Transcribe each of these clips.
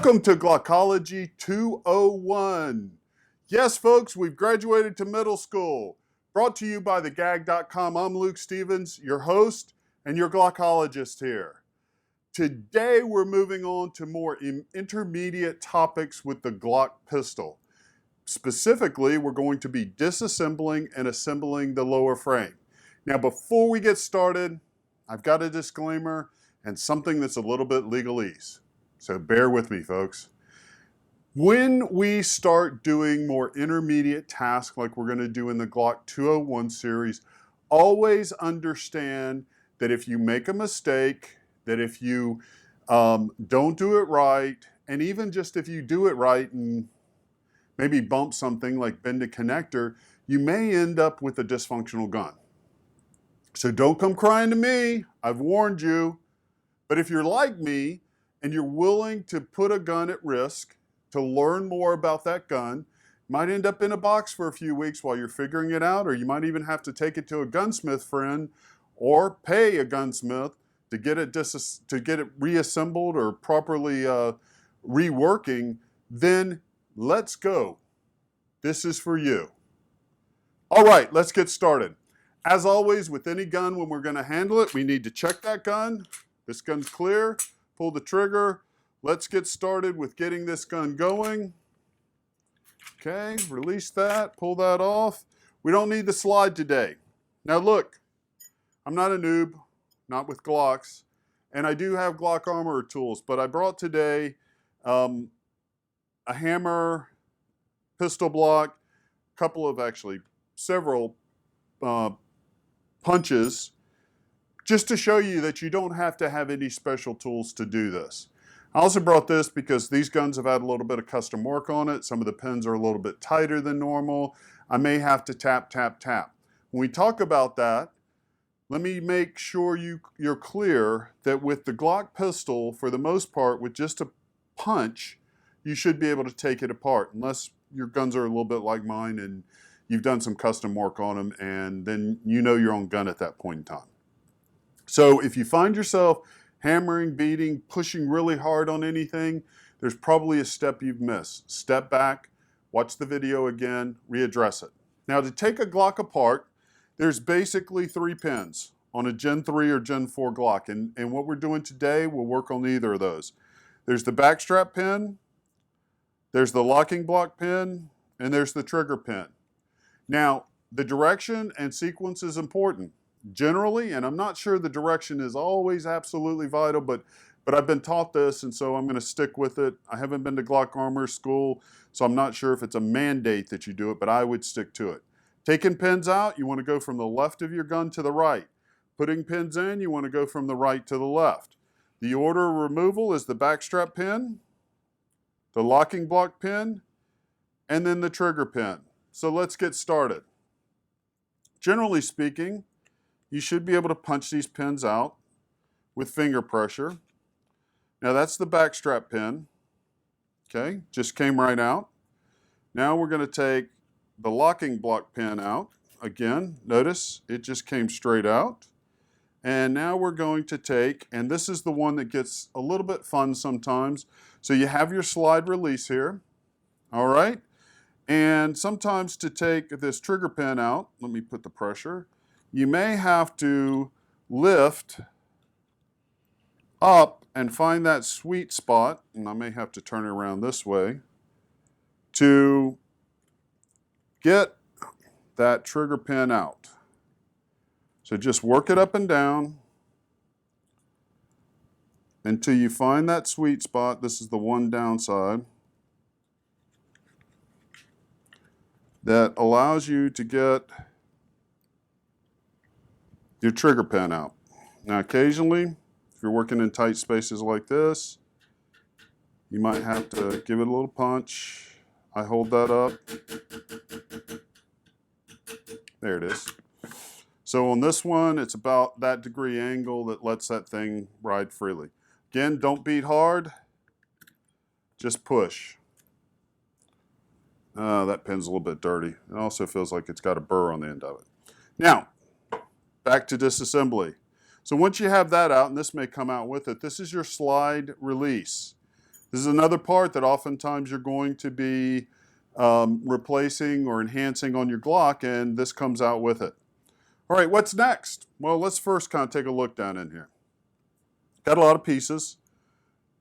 Welcome to Glock-ology 201. Yes, folks, we've graduated to middle school. Brought to you by TheGaGG.com. I'm Luke Stevens, your host and your Glock-ologist here. Today, we're moving on to more intermediate topics with the Glock pistol. Specifically, we're going to be disassembling and assembling the lower frame. Now, before we get started, I've got a disclaimer and something that's a little bit legalese. So bear with me, folks. When we start doing more intermediate tasks like we're going to do in the Glock 201 series, always understand that if you make a mistake, that if you don't do it right, and even just if you do it right and maybe bump something like bend a connector, you may end up with a dysfunctional gun. So don't come crying to me. I've warned you. But if you're like me, and you're willing to put a gun at risk to learn more about that gun, might end up in a box for a few weeks while you're figuring it out, or you might even have to take it to a gunsmith friend or pay a gunsmith to get it reassembled or properly reworking, then let's go. This is for you. All right, let's get started. As always, with any gun, when we're going to handle it, we need to check that gun. This gun's clear. Pull the trigger. Let's get started with getting this gun going. Okay, release that, pull that off. We don't need the slide today. Now look, I'm not a noob, not with Glocks, and I do have Glock armor tools, but I brought today a hammer, pistol block, several punches, just to show you that you don't have to have any special tools to do this. I also brought this because these guns have had a little bit of custom work on it. Some of the pins are a little bit tighter than normal. I may have to tap, tap, tap. When we talk about that, let me make sure you're clear that with the Glock pistol, for the most part, with just a punch, you should be able to take it apart, unless your guns are a little bit like mine and you've done some custom work on them, and then you know your own gun at that point in time. So if you find yourself hammering, beating, pushing really hard on anything, there's probably a step you've missed. Step back, watch the video again, readdress it. Now to take a Glock apart, there's basically 3 pins on a Gen 3 or Gen 4 Glock. And what we're doing today, we'll work on either of those. There's the backstrap pin, there's the locking block pin, and there's the trigger pin. Now, the direction and sequence is important. Generally, and I'm not sure the direction is always absolutely vital, but I've been taught this, and so I'm going to stick with it. I haven't been to Glock armor school, so I'm not sure if it's a mandate that you do it, but I would stick to it. Taking pins out, you want to go from the left of your gun to the right. Putting pins in, you want to go from the right to the left. The order of removal is the backstrap pin, the locking block pin, and then the trigger pin. So let's get started. Generally speaking, you should be able to punch these pins out with finger pressure. Now that's the backstrap pin. Okay, just came right out. Now we're going to take the locking block pin out. Again, notice it just came straight out. And now we're going to take, and this is the one that gets a little bit fun sometimes. So you have your slide release here. All right. And sometimes to take this trigger pin out, let me put the pressure, you may have to lift up and find that sweet spot, and I may have to turn it around this way, to get that trigger pin out. So just work it up and down until you find that sweet spot. This is the one downside that allows you to get your trigger pin out. Now occasionally, if you're working in tight spaces like this, you might have to give it a little punch. I hold that up. There it is. So on this one, it's about that degree angle that lets that thing ride freely. Again, don't beat hard, just push. That pin's a little bit dirty. It also feels like it's got a burr on the end of it. Now, back to disassembly. So once you have that out, and this may come out with it, this is your slide release. This is another part that oftentimes you're going to be replacing or enhancing on your Glock, and this comes out with it. All right, what's next? Well, let's first kind of take a look down in here. Got a lot of pieces.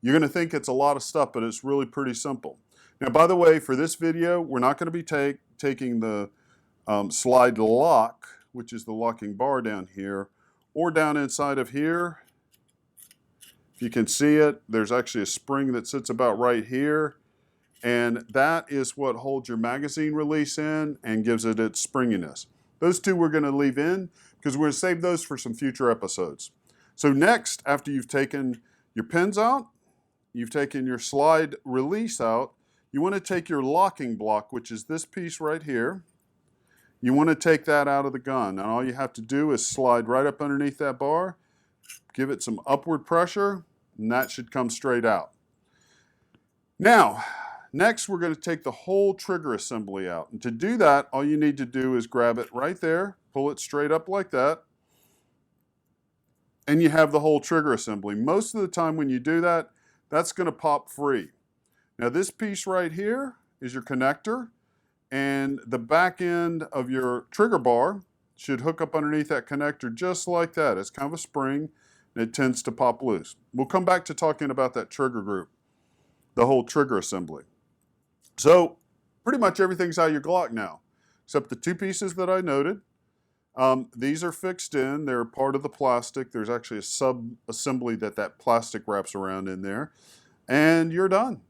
You're going to think it's a lot of stuff, but it's really pretty simple. Now, by the way, for this video, we're not going to be taking the slide lock, which is the locking bar down here, or down inside of here. If you can see it, there's actually a spring that sits about right here, and that is what holds your magazine release in and gives it its springiness. Those two we're going to leave in because we're going to save those for some future episodes. So next, after you've taken your pins out, you've taken your slide release out, you want to take your locking block, which is this piece right here. You want to take that out of the gun. And all you have to do is slide right up underneath that bar, give it some upward pressure, and that should come straight out. Now, next we're going to take the whole trigger assembly out. And to do that, all you need to do is grab it right there, pull it straight up like that, and you have the whole trigger assembly. Most of the time when you do that, that's going to pop free. Now this piece right here is your connector, and the back end of your trigger bar should hook up underneath that connector just like that. It's kind of a spring, and it tends to pop loose. We'll come back to talking about that trigger group, the whole trigger assembly. So pretty much everything's out of your Glock now, except the two pieces that I noted. These are fixed in. They're part of the plastic. There's actually a sub-assembly that plastic wraps around in there, and you're done.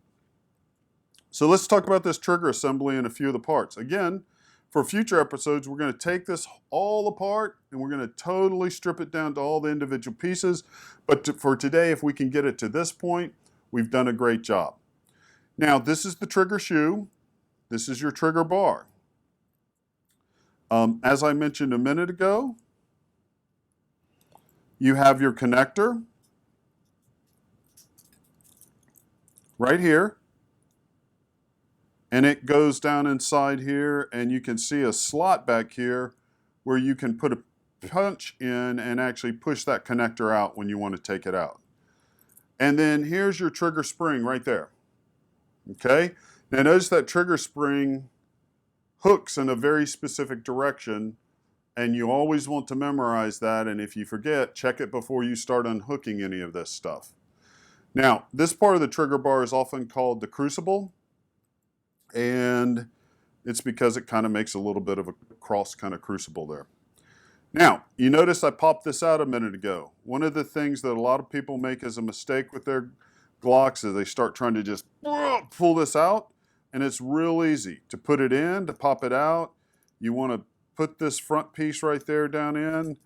So let's talk about this trigger assembly and a few of the parts. Again, for future episodes, we're going to take this all apart and we're going to totally strip it down to all the individual pieces. But for today, if we can get it to this point, we've done a great job. Now, this is the trigger shoe. This is your trigger bar. As I mentioned a minute ago, you have your connector right here. And it goes down inside here, and you can see a slot back here where you can put a punch in and actually push that connector out when you want to take it out. And then here's your trigger spring right there. Okay? Now notice that trigger spring hooks in a very specific direction, and you always want to memorize that, and if you forget, check it before you start unhooking any of this stuff. Now, this part of the trigger bar is often called the crucible, and it's because it kind of makes a little bit of a cross kind of crucible there. Now, you notice I popped this out a minute ago. One of the things that a lot of people make as a mistake with their Glocks is they start trying to just pull this out, and it's real easy to put it in, to pop it out. You want to put this front piece right there down in.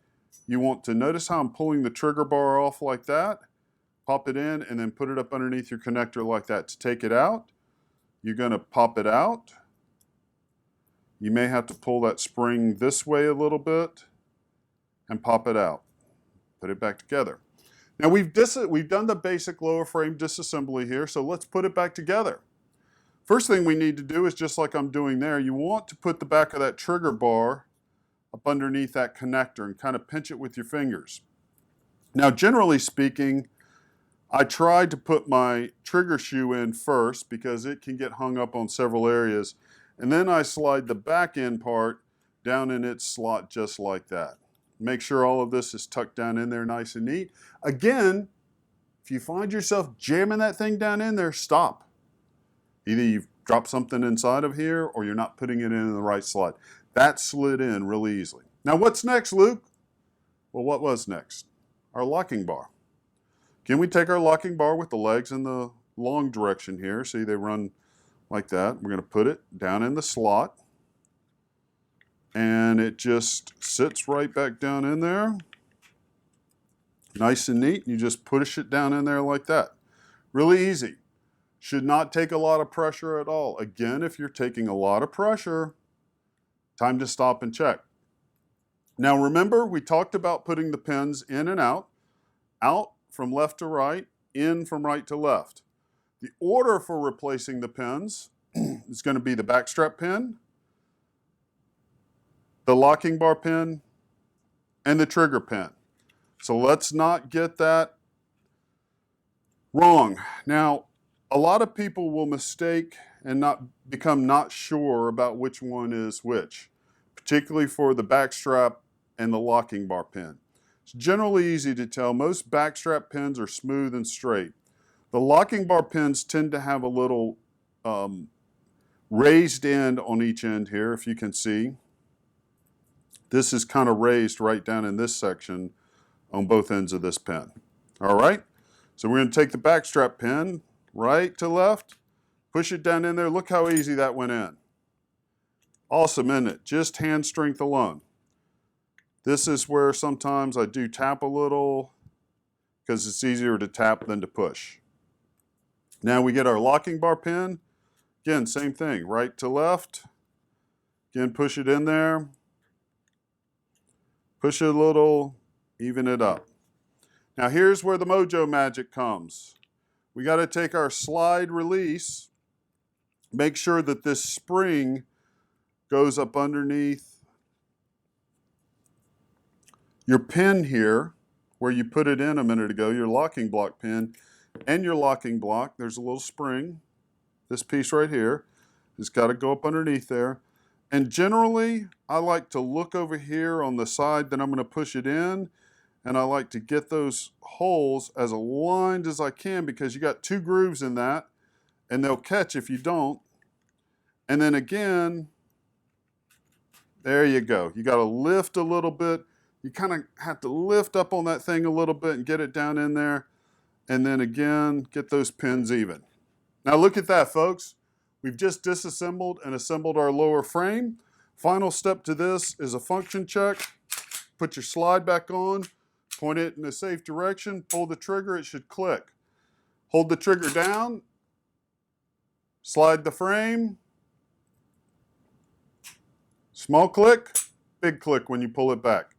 You want to notice how I'm pulling the trigger bar off like that, pop it in, and then put it up underneath your connector like that. To take it out, you're going to pop it out. You may have to pull that spring this way a little bit and pop it out. Put it back together. Now we've done the basic lower frame disassembly here, so let's put it back together. First thing we need to do is just like I'm doing there, you want to put the back of that trigger bar up underneath that connector and kind of pinch it with your fingers. Now generally speaking, I tried to put my trigger shoe in first because it can get hung up on several areas, and then I slide the back end part down in its slot just like that. Make sure all of this is tucked down in there nice and neat. Again, if you find yourself jamming that thing down in there, stop. Either you've dropped something inside of here or you're not putting it in the right slot. That slid in really easily. Now what's next, Luke? Well, what was next? Our locking bar. Can we take our locking bar with the legs in the long direction here? See, they run like that. We're going to put it down in the slot. And it just sits right back down in there. Nice and neat. You just push it down in there like that. Really easy. Should not take a lot of pressure at all. Again, if you're taking a lot of pressure, time to stop and check. Now remember, we talked about putting the pins in and out from left to right, in from right to left. The order for replacing the pins is going to be the backstrap pin, the locking bar pin, and the trigger pin. So let's not get that wrong. Now, A lot of people will mistake and become not sure about which one is which, particularly for the backstrap and the locking bar pin. It's generally easy to tell. Most backstrap pins are smooth and straight. The locking bar pins tend to have a little raised end on each end here, if you can see. This is kind of raised right down in this section on both ends of this pin. All right, so we're going to take the backstrap pin, right to left, push it down in there. Look how easy that went in. Awesome, isn't it? Just hand strength alone. This is where sometimes I do tap a little because it's easier to tap than to push. Now we get our locking bar pin. Again, same thing, right to left. Again, push it in there. Push it a little, even it up. Now here's where the mojo magic comes. We got to take our slide release, make sure that this spring goes up underneath your pin here, where you put it in a minute ago, your locking block pin and your locking block. There's a little spring. This piece right here has got to go up underneath there. And generally, I like to look over here on the side that I'm going to push it in, and I like to get those holes as aligned as I can because you got 2 grooves in that, and they'll catch if you don't. And then again, there you go. You got to lift a little bit. You kind of have to lift up on that thing a little bit and get it down in there. And then again, get those pins even. Now look at that, folks. We've just disassembled and assembled our lower frame. Final step to this is a function check. Put your slide back on, point it in a safe direction, pull the trigger, it should click. Hold the trigger down, slide the frame. Small click, big click when you pull it back.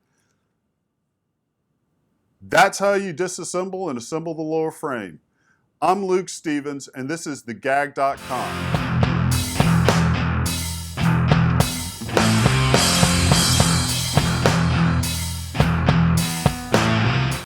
That's how you disassemble and assemble the lower frame. I'm Luke Stevens, and this is TheGaGG.com.